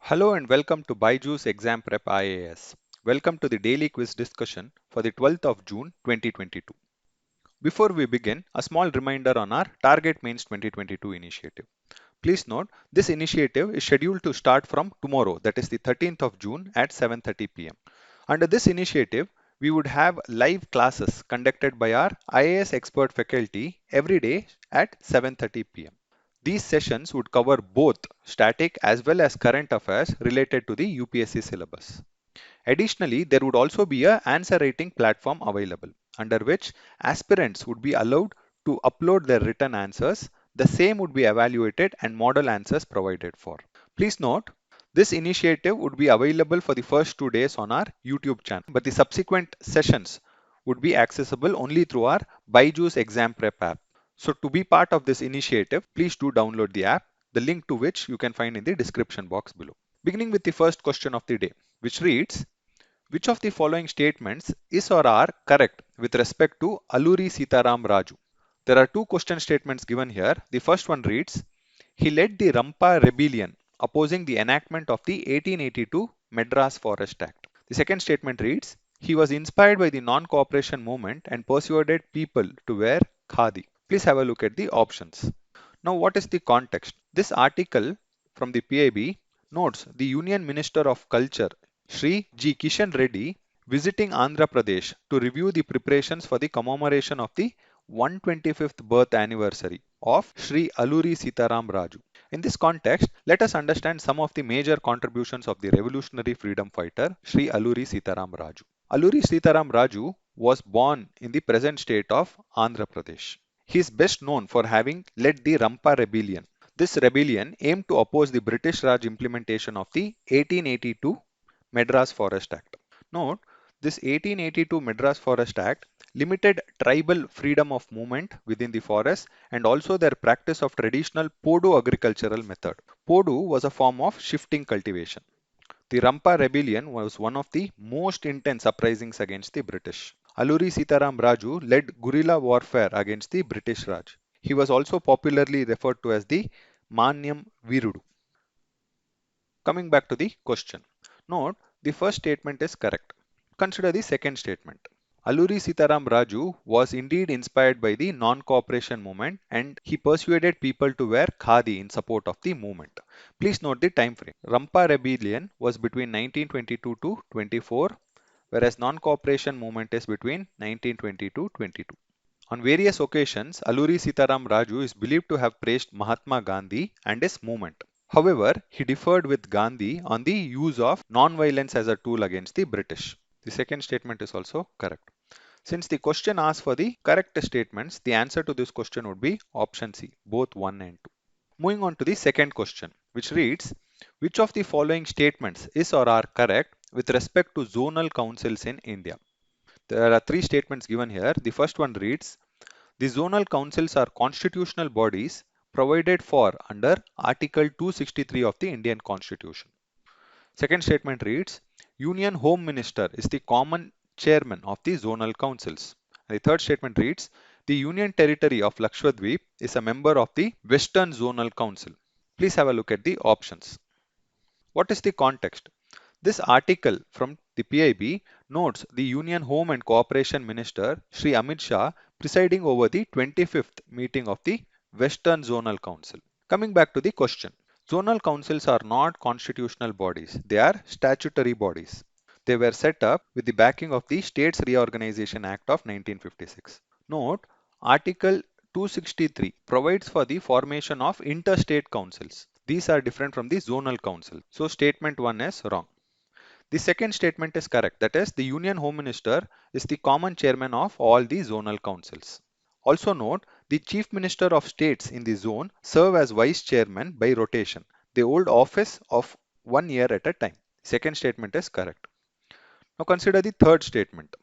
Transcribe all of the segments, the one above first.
Hello and welcome to BYJU'S Exam Prep IAS. Welcome to the daily quiz discussion for the 12th of June 2022. Before we begin, a small reminder on our Target Mains 2022 initiative. Please note, this initiative is scheduled to start from tomorrow, that is the 13th of June at 7:30 p.m. Under this initiative, we would have live classes conducted by our IAS expert faculty every day at 7:30 p.m. These sessions would cover both static as well as current affairs related to the UPSC syllabus. Additionally, there would also be an answer writing platform available, under which aspirants would be allowed to upload their written answers. The same would be evaluated and model answers provided for. Please note, this initiative would be available for the first 2 days on our YouTube channel, but the subsequent sessions would be accessible only through our BYJU'S Exam Prep app. So to be part of this initiative, please do download the app, the link to which you can find in the description box below. Beginning with the first question of the day, which reads, which of the following statements is or are correct with respect to Alluri Sitaram Raju? There are two question statements given here. The first one reads, he led the Rampa Rebellion opposing the enactment of the 1882 Madras Forest Act. The second statement reads, he was inspired by the non-cooperation movement and persuaded people to wear khadi. Please have a look at the options. Now, what is the context? This article from the PIB notes the Union Minister of Culture, Sri G. Kishan Reddy, visiting Andhra Pradesh to review the preparations for the commemoration of the 125th birth anniversary of Sri Alluri Sitaram Raju. In this context, let us understand some of the major contributions of the revolutionary freedom fighter Sri Alluri Sitaram Raju. Alluri Sitaram Raju was born in the present state of Andhra Pradesh. He is best known for having led the Rampa Rebellion. This rebellion aimed to oppose the British Raj implementation of the 1882 Madras Forest Act. Note, this 1882 Madras Forest Act limited tribal freedom of movement within the forest and also their practice of traditional Podu agricultural method. Podu was a form of shifting cultivation. The Rampa Rebellion was one of the most intense uprisings against the British. Alluri Sitaram Raju led guerrilla warfare against the British Raj. He was also popularly referred to as the Manyam Virudu. Coming back to the question. Note, the first statement is correct. Consider the second statement. Alluri Sitaram Raju was indeed inspired by the non-cooperation movement and he persuaded people to wear khadi in support of the movement. Please note the time frame. Rampa Rebellion was between 1922 to 24, whereas non-cooperation movement is between 1920 to 22. On various occasions, Alluri Sitaram Raju is believed to have praised Mahatma Gandhi and his movement. However, he differed with Gandhi on the use of non-violence as a tool against the British. The second statement is also correct. Since the question asks for the correct statements, the answer to this question would be option C, both 1 and 2. Moving on to the second question, which reads, which of the following statements is or are correct with respect to zonal councils in India? There are three statements given here. The first one reads, the zonal councils are constitutional bodies provided for under Article 263 of the Indian Constitution. Second statement reads, Union Home Minister is the common chairman of the zonal councils. The third statement reads, the Union Territory of Lakshadweep is a member of the Western Zonal Council. Please have a look at the options. What is the context? This article from the PIB notes the Union Home and Cooperation Minister Sri Amit Shah presiding over the 25th meeting of the Western Zonal Council. Coming back to the question. Zonal councils are not constitutional bodies, they are statutory bodies. They were set up with the backing of the States Reorganization Act of 1956. Note, Article 263 provides for the formation of interstate councils. These are different from the zonal council. So statement 1 is wrong. The second statement is correct. That is, the Union Home Minister is the common chairman of all the zonal councils. Also note, the Chief Minister of States in the zone serve as Vice Chairman by rotation. They hold office of 1 year at a time. Second statement is correct. Now consider the third statement.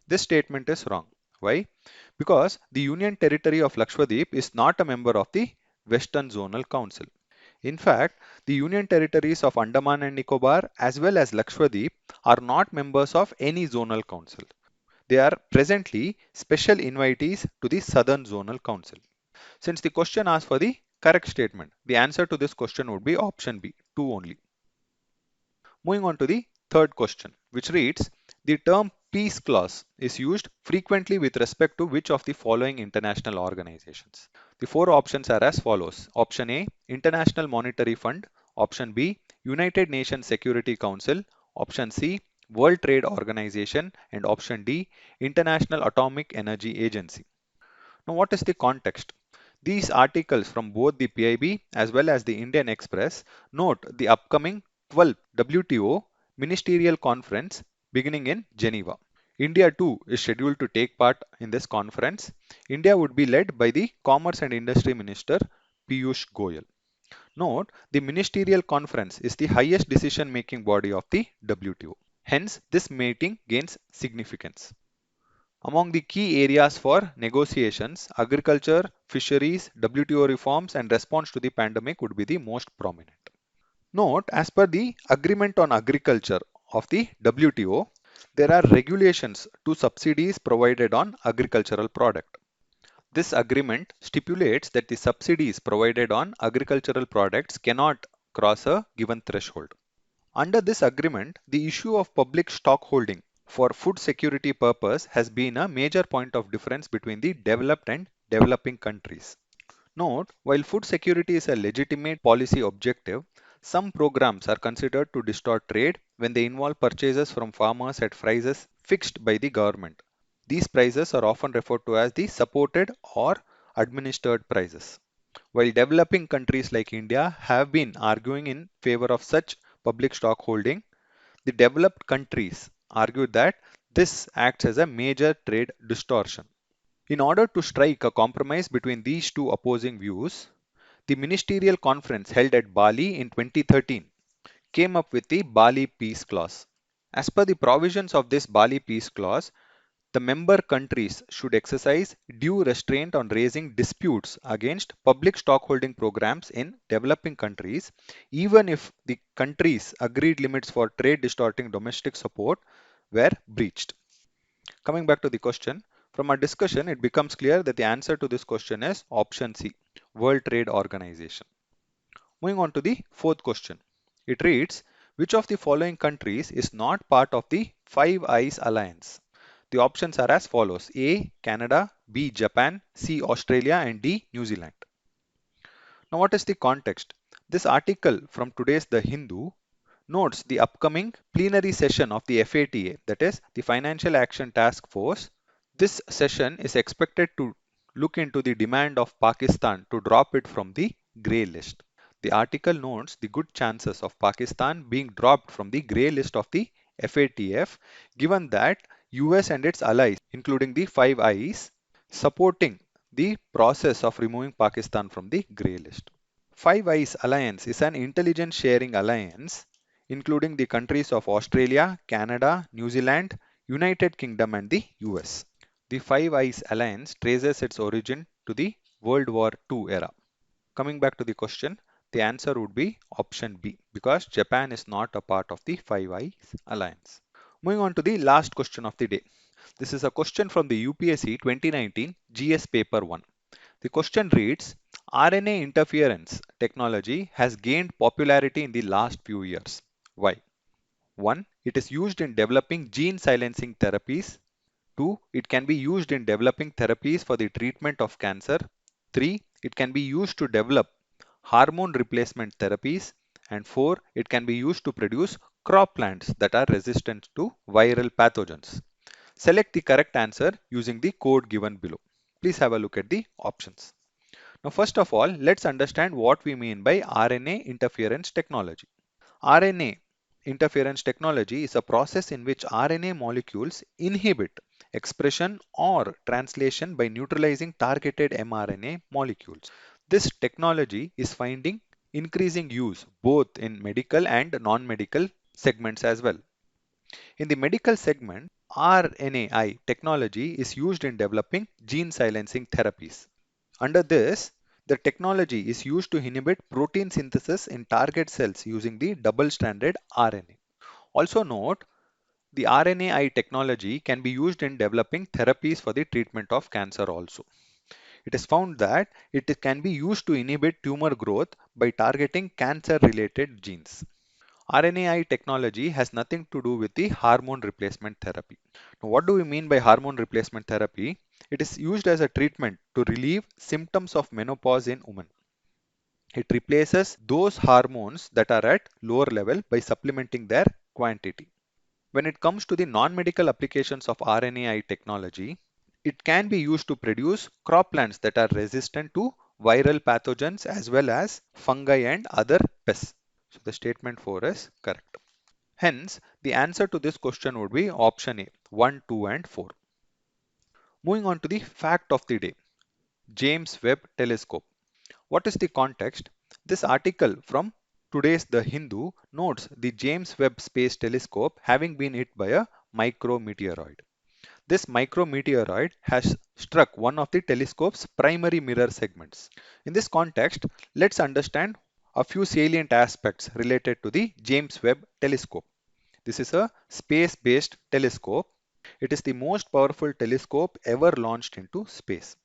This statement is wrong. Why? Because the Union Territory of Lakshadweep is not a member of the Western Zonal Council. In fact, the Union Territories of Andaman and Nicobar as well as Lakshadweep are not members of any zonal council. They are presently special invitees to the Southern Zonal Council. Since the question asks for the correct statement, the answer to this question would be option B, 2 only. Moving on to the third question, which reads, the term peace clause is used frequently with respect to which of the following international organizations? The four options are as follows. Option A, International Monetary Fund. Option B, United Nations Security Council. Option C, World Trade Organization. And option D, International Atomic Energy Agency. Now, what is the context? These articles from both the PIB as well as the Indian Express note the upcoming 12th WTO Ministerial Conference beginning in Geneva. India too is scheduled to take part in this conference. India would be led by the Commerce and Industry Minister Piyush Goyal. Note, the Ministerial Conference is the highest decision-making body of the WTO. Hence, this meeting gains significance. Among the key areas for negotiations, agriculture, fisheries, WTO reforms, and response to the pandemic would be the most prominent. Note, as per the Agreement on Agriculture of the WTO, there are regulations to subsidies provided on agricultural product. This agreement stipulates that the subsidies provided on agricultural products cannot cross a given threshold. Under this agreement, the issue of public stockholding for food security purpose has been a major point of difference between the developed and developing countries. Note, while food security is a legitimate policy objective, some programs are considered to distort trade when they involve purchases from farmers at prices fixed by the government. These prices are often referred to as the supported or administered prices. While developing countries like India have been arguing in favor of such public stockholding, the developed countries argue that this acts as a major trade distortion. In order to strike a compromise between these two opposing views, the ministerial conference held at Bali in 2013 came up with the Bali Peace Clause. As per the provisions of this Bali Peace Clause, the member countries should exercise due restraint on raising disputes against public stockholding programs in developing countries, even if the countries' agreed limits for trade distorting domestic support were breached. Coming back to the question, from our discussion, it becomes clear that the answer to this question is option C, World Trade Organization. Moving on to the fourth question. It reads, which of the following countries is not part of the Five Eyes Alliance? The options are as follows. A, Canada, B, Japan, C, Australia, and D, New Zealand. Now, what is the context? This article from today's The Hindu notes the upcoming plenary session of the FATA, that is, the Financial Action Task Force. This session is expected to look into the demand of Pakistan to drop it from the grey list. The article notes the good chances of Pakistan being dropped from the grey list of the FATF, given that US and its allies, including the Five Eyes, supporting the process of removing Pakistan from the grey list. Five Eyes Alliance is an intelligence sharing alliance including the countries of Australia, Canada, New Zealand, United Kingdom and the US. The Five Eyes Alliance traces its origin to the World War II era. Coming back to the question, the answer would be option B because Japan is not a part of the Five Eyes Alliance. Moving on to the last question of the day. This is a question from the UPSC 2019 GS Paper 1. The question reads, RNA interference technology has gained popularity in the last few years. Why? 1. It is used in developing gene silencing therapies. 2. It can be used in developing therapies for the treatment of cancer. 3. It can be used to develop hormone replacement therapies. And 4. It can be used to produce crop plants that are resistant to viral pathogens. Select the correct answer using the code given below. Please have a look at the options. Now, first of all, let's understand what we mean by RNA interference technology. RNA interference technology is a process in which RNA molecules inhibit expression or translation by neutralizing targeted mRNA molecules. This technology is finding increasing use both in medical and non-medical segments as well. In the medical segment, RNAi technology is used in developing gene silencing therapies. Under this, the technology is used to inhibit protein synthesis in target cells using the double-stranded RNA. Also note, the RNAi technology can be used in developing therapies for the treatment of cancer also. It is found that it can be used to inhibit tumor growth by targeting cancer-related genes. RNAi technology has nothing to do with the hormone replacement therapy. Now, what do we mean by hormone replacement therapy? It is used as a treatment to relieve symptoms of menopause in women. It replaces those hormones that are at lower level by supplementing their quantity. When it comes to the non-medical applications of RNAi technology, it can be used to produce crop plants that are resistant to viral pathogens as well as fungi and other pests. So the statement 4 is correct. Hence, the answer to this question would be option A, 1, 2 and 4. Moving on to the fact of the day, James Webb Telescope. What is the context? This article from today's The Hindu notes the James Webb Space Telescope having been hit by a micrometeoroid. This micrometeoroid has struck one of the telescope's primary mirror segments. In this context, let's understand a few salient aspects related to the James Webb Telescope. This is a space-based telescope. It is the most powerful telescope ever launched into space.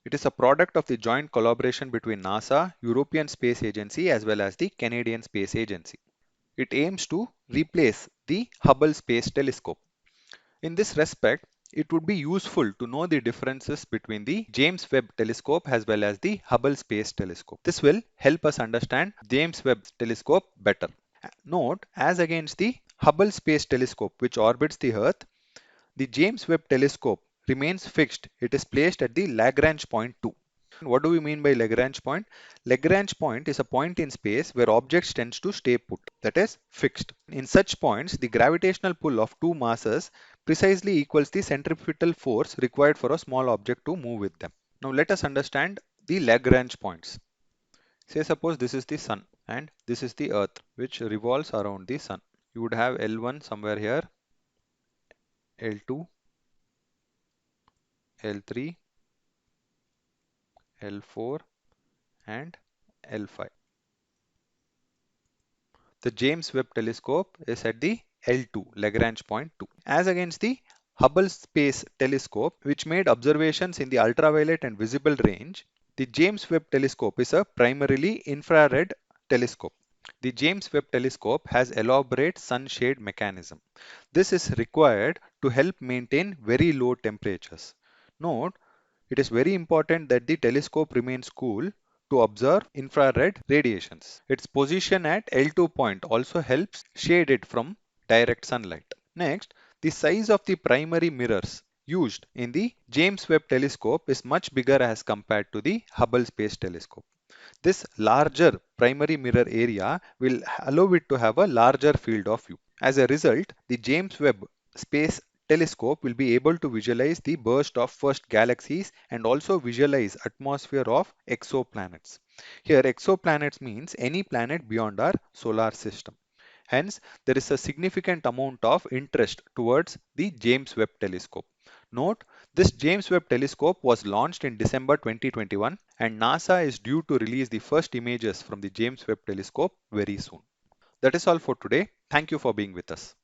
It is a product of the joint collaboration between NASA, European Space Agency as well as the Canadian Space Agency. It aims to replace the Hubble Space Telescope. In this respect, it would be useful to know the differences between the James Webb Telescope as well as the Hubble Space Telescope. This will help us understand James Webb Telescope better. Note, as against the Hubble Space Telescope which orbits the Earth, the James Webb Telescope remains fixed. It is placed at the Lagrange point 2. What do we mean by Lagrange point? Lagrange point is a point in space where objects tends to stay put, that is fixed. In such points, the gravitational pull of two masses precisely equals the centrifugal force required for a small object to move with them. Now let us understand the Lagrange points. Say suppose this is the sun and this is the earth which revolves around the sun. You would have L1 somewhere here, L2, L3, L4 and L5. The James Webb Telescope is at the L2, Lagrange point 2. As against the Hubble Space Telescope, which made observations in the ultraviolet and visible range, the James Webb Telescope is a primarily infrared telescope. The James Webb Telescope has elaborate sunshade mechanism. This is required to help maintain very low temperatures. Note, it is very important that the telescope remains cool to observe infrared radiations. Its position at L2 point also helps shade it from direct sunlight. Next, the size of the primary mirrors used in the James Webb Telescope is much bigger as compared to the Hubble Space Telescope. This larger primary mirror area will allow it to have a larger field of view. As a result, the James Webb Space Telescope will be able to visualize the burst of first galaxies and also visualize atmosphere of exoplanets. Here exoplanets means any planet beyond our solar system. Hence, there is a significant amount of interest towards the James Webb Telescope. Note, this James Webb Telescope was launched in December 2021 and NASA is due to release the first images from the James Webb Telescope very soon. That is all for today. Thank you for being with us.